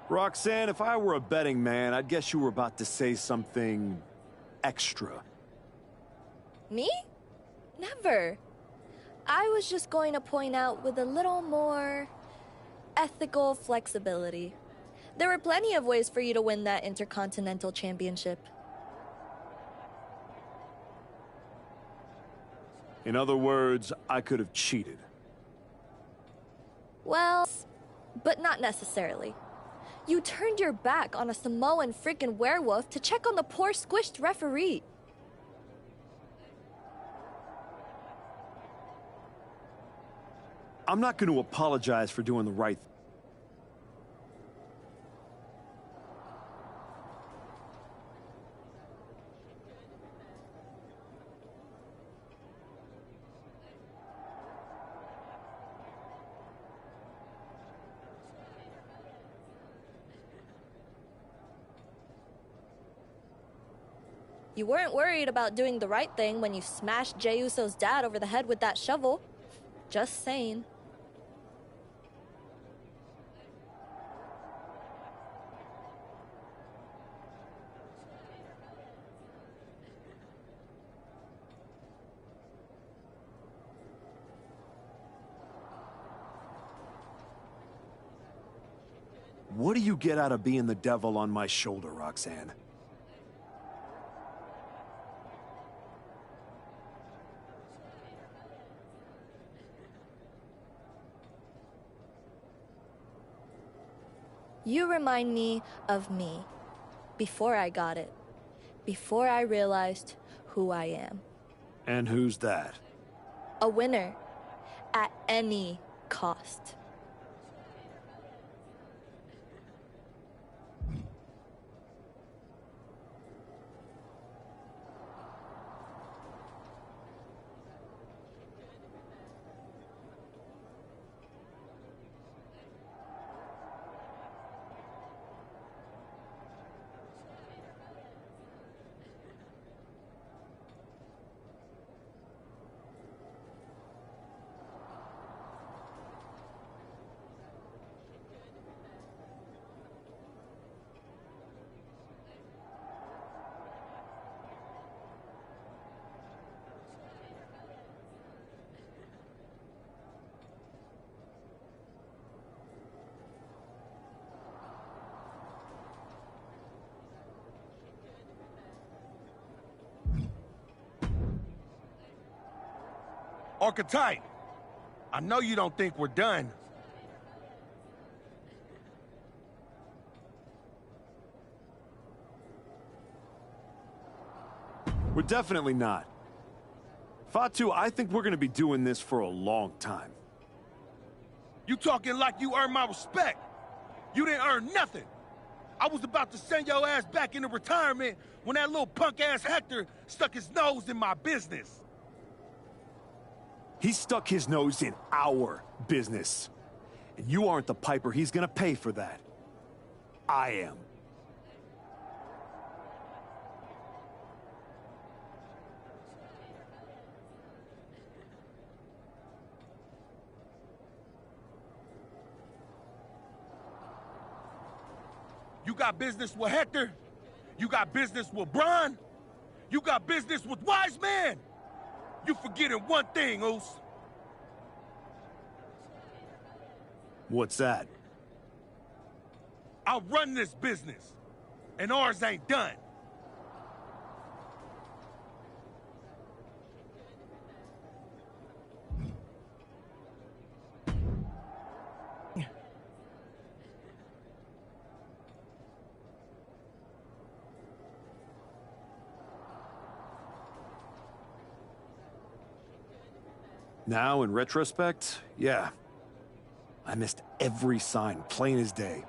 Roxanne, if I were a betting man, I'd guess you were about to say something extra. Me? Never. I was just going to point out with a little more ethical flexibility. There were plenty of ways for you to win that Intercontinental Championship. In other words, I could have cheated. Well, but not necessarily. You turned your back on a Samoan freaking werewolf to check on the poor squished referee. I'm not going to apologize for doing the right thing. You weren't worried about doing the right thing when you smashed Jey Uso's dad over the head with that shovel. Just saying. What do you get out of being the devil on my shoulder, Roxanne? You remind me of me. Before I got it. Before I realized who I am. And who's that? A winner. At any cost. Archetype, I know you don't think we're done. We're definitely not. Fatu, I think we're gonna be doing this for a long time. You talking like you earned my respect. You didn't earn nothing. I was about to send your ass back into retirement when that little punk-ass Hector stuck his nose in my business. He stuck his nose in our business. And you aren't the piper he's gonna pay for that. I am. You got business with Hector? You got business with Braun? You got business with Wise Man? You forgetting one thing, Oos. What's that? I run this business, and ours ain't done. Now, in retrospect, yeah. I missed every sign, plain as day.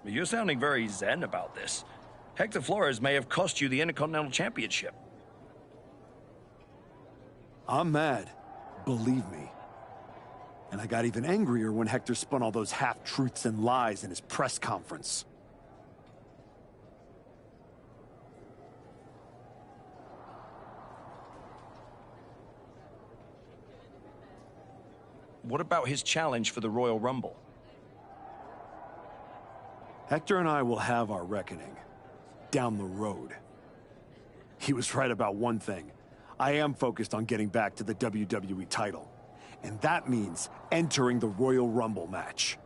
You're sounding very zen about this. Hector Flores may have cost you the Intercontinental Championship. I'm mad, believe me. And I got even angrier when Hector spun all those half-truths and lies in his press conference. What about his challenge for the Royal Rumble? Hector and I will have our reckoning. Down the road. He was right about one thing. I am focused on getting back to the WWE title. And that means entering the Royal Rumble match.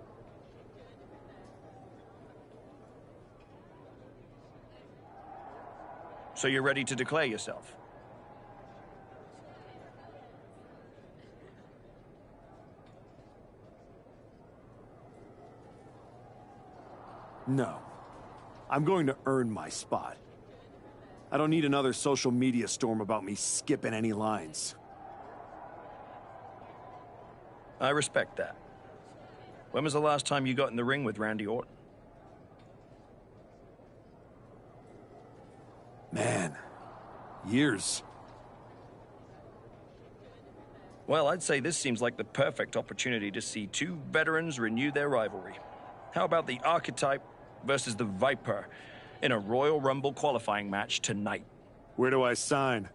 So you're ready to declare yourself? No. I'm going to earn my spot. I don't need another social media storm about me skipping any lines. I respect that. When was the last time you got in the ring with Randy Orton? Man, years. Well, I'd say this seems like the perfect opportunity to see two veterans renew their rivalry. How about the Archetype versus the Viper in a Royal Rumble qualifying match tonight? Where do I sign?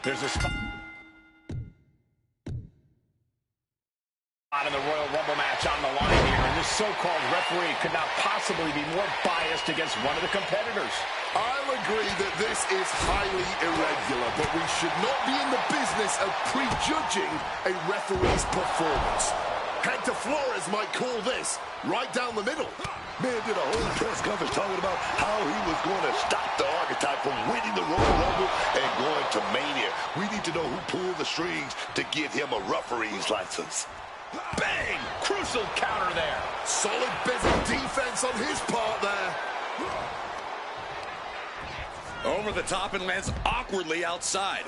There's a spot in the Royal Rumble match on the line here, and this so-called referee could not possibly be more biased against one of the competitors. I'll agree that this is highly irregular, but we should not be in the business of prejudging a referee's performance. Hector Flores might call this right down the middle. Man did a whole press conference talking about how he was going to stop the Archetype from winning the Royal Rumble and going to Mania. We need to know who pulled the strings to give him a referee's license. Bang! Crucial counter there. Solid bit of defense on his part there. Over the top and lands awkwardly outside.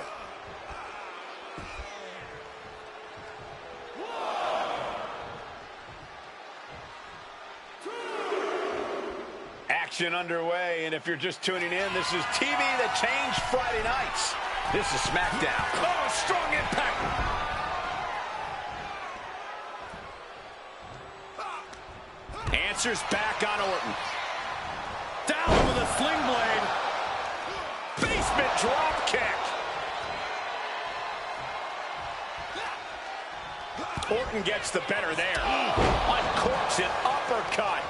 Action underway, and if you're just tuning in, this is TV that changed Friday nights. This is SmackDown. Oh, strong impact. Answers back on Orton. Down with a sling blade. Basement drop kick. Orton gets the better there. Uncorks an uppercut.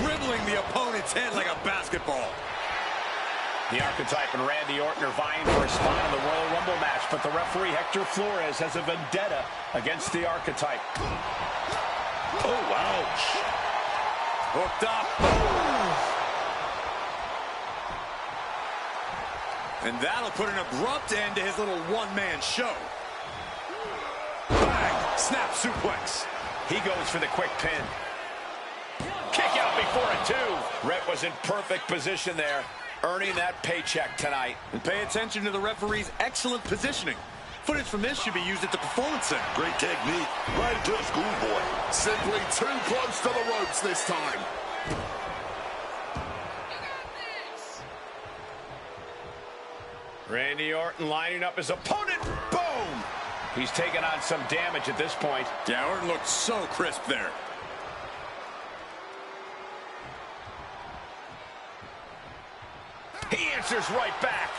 Dribbling the opponent's head like a basketball. The Archetype and Randy Orton are vying for a spot in the Royal Rumble match, but the referee, Hector Flores, has a vendetta against the Archetype. Oh, ouch. Hooked up. Oh. And that'll put an abrupt end to his little one-man show. Bang! Snap suplex. He goes for the quick pin. Kick out before a two. Rhett was in perfect position there, earning that paycheck tonight. And pay attention to the referee's excellent positioning. Footage from this should be used at the Performance Center. Great technique. Right into a schoolboy. Simply too close to the ropes this time. Randy Orton lining up his opponent. Boom! He's taken on some damage at this point. Yeah, Orton looked so crisp there. He answers right back.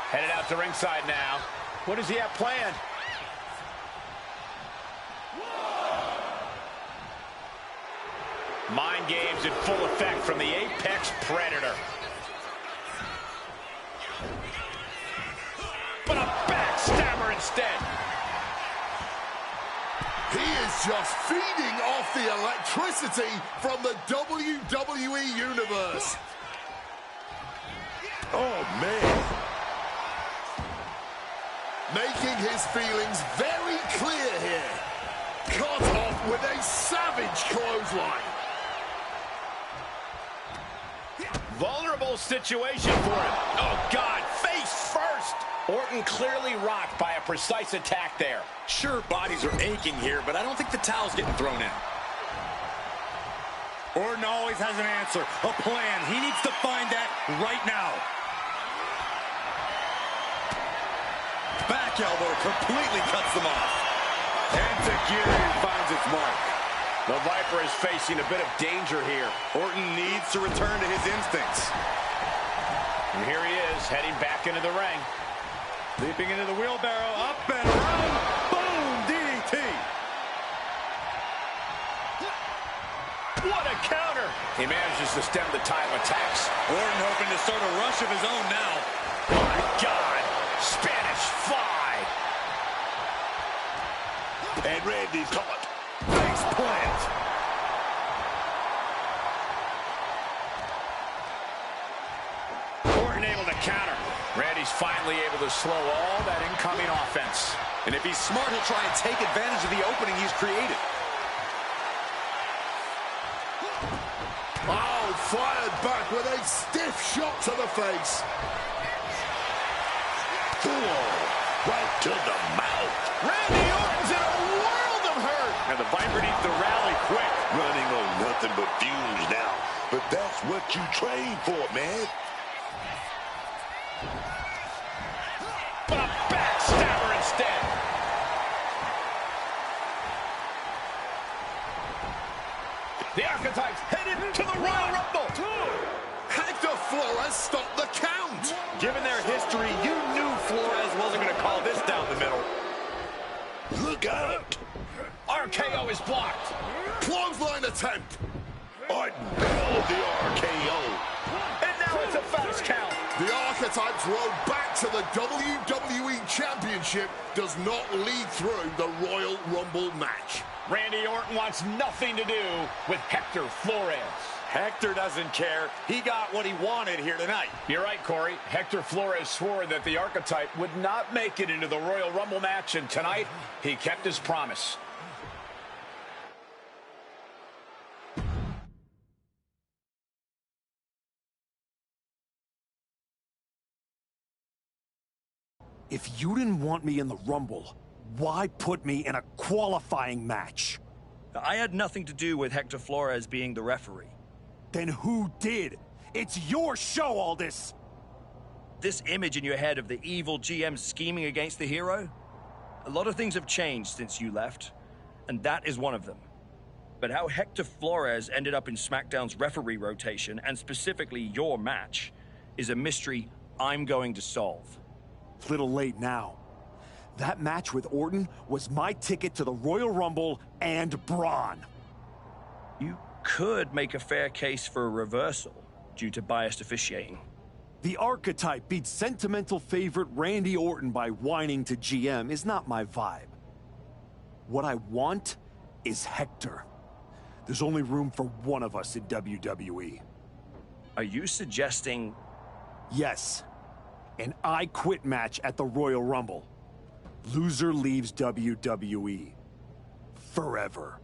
Headed out to ringside now. What does he have planned? Mind games in full effect from the Apex Predator. But a backstabber instead. just feeding off the electricity from the WWE Universe. Oh, man. Making his feelings very clear here. Cut off with a savage clothesline. Vulnerable situation for him. Oh, God, face first. Orton clearly rocked by a precise attack there. Sure, bodies are aching here, but I don't think the towel's getting thrown in. Orton always has an answer, a plan. He needs to find that right now. Back elbow completely cuts them off. Enzuigiri finds its mark. The Viper is facing a bit of danger here. Orton needs to return to his instincts. And here he is, heading back into the ring. Leaping into the wheelbarrow, up and around. Boom, DDT. What a counter. He manages to stem the tide of attacks. Orton hoping to start a rush of his own now. My God, Spanish Fly. And Randy's caught. Face plant. Orton able to counter. Randy's finally able to slow all that incoming offense. And if he's smart, he'll try and take advantage of the opening he's created. Oh, fired back with a stiff shot to the face. Right to the mouth. Randy Orton's in a world of hurt. And the Viper needs to rally quick. Running on nothing but fumes now. But that's what you train for, man. But a backstabber instead. The Archetypes headed to the Royal Rumble. Hector Flores stopped the count. Given their history, you knew Flores wasn't going to call this down the middle. Look out. RKO is blocked. Clothesline attempt. Orton nailed the RKO. And now it's a fast count. The Archetypes road back to the WWE Championship does not lead through the Royal Rumble match. Randy Orton wants nothing to do with Hector Flores. Hector doesn't care. He got what he wanted here tonight. You're right, Corey. Hector Flores swore that the Archetype would not make it into the Royal Rumble match, and tonight he kept his promise. If you didn't want me in the Rumble, why put me in a qualifying match? I had nothing to do with Hector Flores being the referee. Then who did? It's your show, Aldis! This image in your head of the evil GM scheming against the hero? A lot of things have changed since you left, and that is one of them. But how Hector Flores ended up in SmackDown's referee rotation, and specifically your match, is a mystery I'm going to solve. Little late now. That match with Orton was my ticket to the Royal Rumble and Braun. You could make a fair case for a reversal due to biased officiating. The Archetype beat sentimental favorite Randy Orton by whining to GM is not my vibe. What I want is Hector. There's only room for one of us in WWE. Are you suggesting... Yes. An I Quit match at the Royal Rumble. Loser leaves WWE. Forever.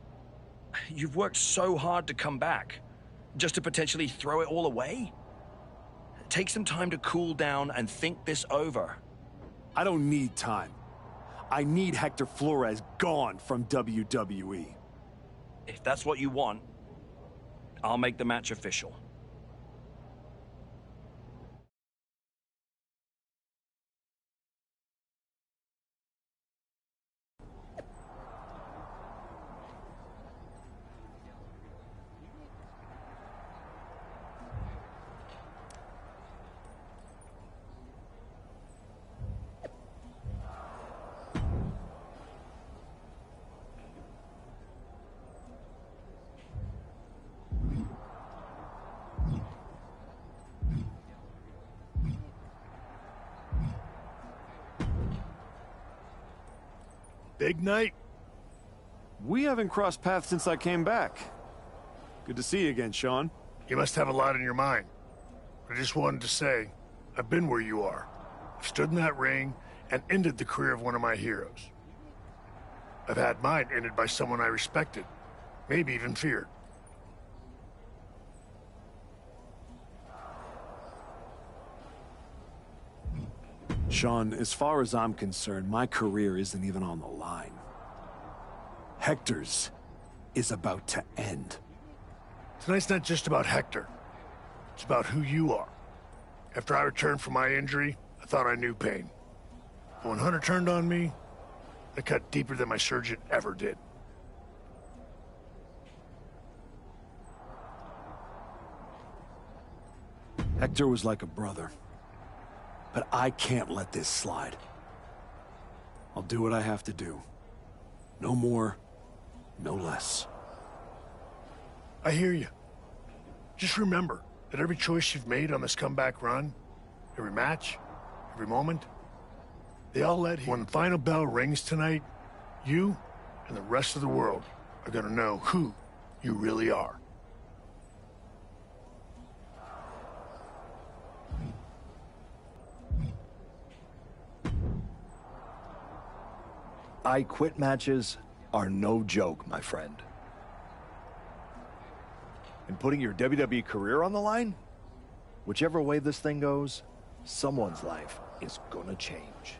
You've worked so hard to come back, just to potentially throw it all away? Take some time to cool down and think this over. I don't need time. I need Hector Flores gone from WWE. If that's what you want, I'll make the match official. Big night. We haven't crossed paths since I came back. Good to see you again, Sean. You must have a lot in your mind. I just wanted to say, I've been where you are. I've stood in that ring and ended the career of one of my heroes. I've had mine ended by someone I respected, maybe even feared. Sean, as far as I'm concerned, my career isn't even on the line. Hector's is about to end. Tonight's not just about Hector. It's about who you are. After I returned from my injury, I thought I knew pain. But when Hunter turned on me, it cut deeper than my surgeon ever did. Hector was like a brother. But I can't let this slide. I'll do what I have to do. No more, no less. I hear you. Just remember that every choice you've made on this comeback run, every match, every moment, they all led here. When the final bell rings tonight, you and the rest of the world are gonna know who you really are. I quit matches are no joke, my friend. And putting your WWE career on the line? Whichever way this thing goes, someone's life is gonna change.